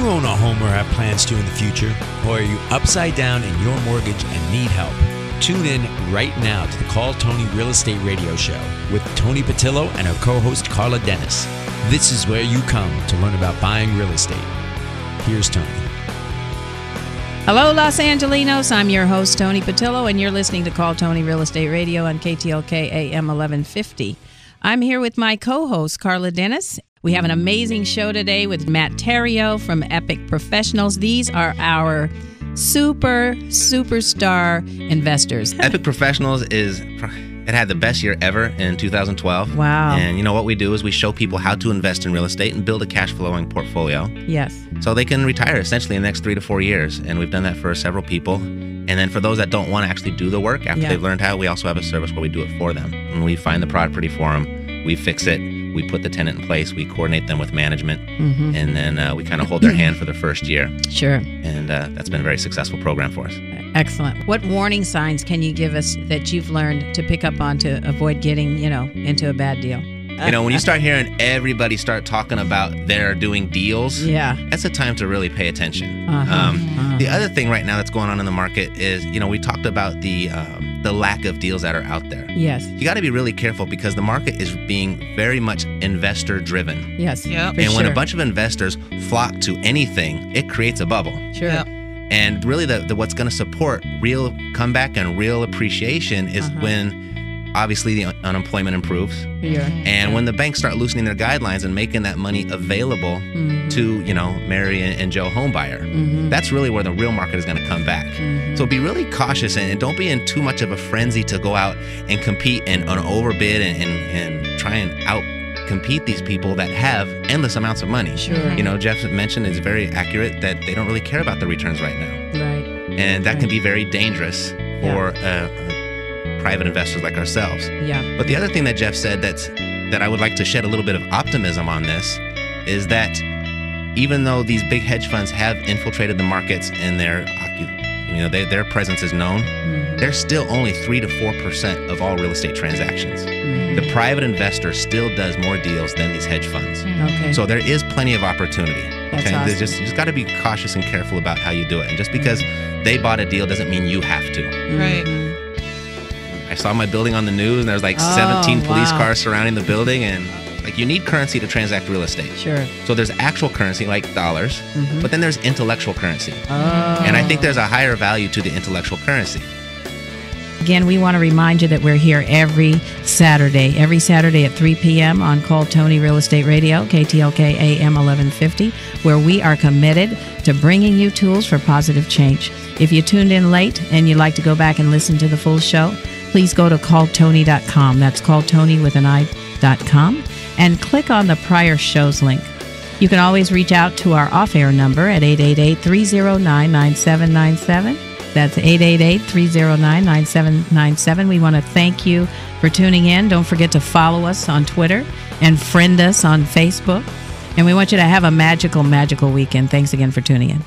you own a home or have plans to in the future? Or are you upside down in your mortgage and need help? Tune in right now to the Call Toni Real Estate Radio Show with Toni Patillo and her co-host Carla Dennis. This is where you come to learn about buying real estate. Here's Toni. Hello, Los Angelinos. I'm your host, Toni Patillo, and you're listening to Call Toni Real Estate Radio on KTLK AM 1150. I'm here with my co-host, Carla Dennis. We have an amazing show today with Matt Theriault from Epic Professionals. These are our superstar investors. Epic Professionals it had the best year ever in 2012. Wow. And you know what we do is we show people how to invest in real estate and build a cash flowing portfolio. Yes. So they can retire essentially in the next 3 to 4 years. And we've done that for several people. And then for those that don't want to actually do the work after they've learned how, we also have a service where we do it for them. And we find the property for them, we fix it, we put the tenant in place, we coordinate them with management, and then we kind of hold their hand for the first year. Sure. And that's been a very successful program for us. Excellent. What warning signs can you give us that you've learned to pick up on to avoid getting, into a bad deal? When you start hearing everybody start talking about they're doing deals, that's a time to really pay attention. The other thing right now that's going on in the market is, we talked about the lack of deals that are out there. Yes. You got to be really careful because the market is being very much investor driven. Yes. Yep. And when a bunch of investors flock to anything, it creates a bubble. Sure. Yep. And really the what's going to support real comeback and real appreciation is when obviously the unemployment improves. Yeah. And when the banks start loosening their guidelines and making that money available to, Mary and Joe homebuyer, that's really where the real market is going to come back. So be really cautious and don't be in too much of a frenzy to go out and compete and overbid and try and out-compete these people that have endless amounts of money. Sure. Jeff mentioned it's very accurate that they don't really care about the returns right now. Right. And that can be very dangerous for private investors like ourselves. Yeah. But the other thing that Jeff said that I would like to shed a little bit of optimism on this is that even though these big hedge funds have infiltrated the markets and their presence is known, they're still only 3 to 4% of all real estate transactions. The private investor still does more deals than these hedge funds. Okay. So there is plenty of opportunity. That's okay. Awesome. You just got to be cautious and careful about how you do it. And just because they bought a deal doesn't mean you have to. Right. I saw my building on the news, and there's 17 police cars surrounding the building, and you need currency to transact real estate. Sure. So there's actual currency like dollars, but then there's intellectual currency. Oh. And I think there's a higher value to the intellectual currency. Again, we want to remind you that we're here every Saturday at 3 p.m. on Call Toni Real Estate Radio, KTLK AM 1150, where we are committed to bringing you tools for positive change. If you tuned in late and you'd like to go back and listen to the full show, please go to calltoni.com. That's calltoni.com, and click on the prior show's link. You can always reach out to our off-air number at 888-309-9797. That's 888-309-9797. We want to thank you for tuning in. Don't forget to follow us on Twitter and friend us on Facebook. And we want you to have a magical, magical weekend. Thanks again for tuning in.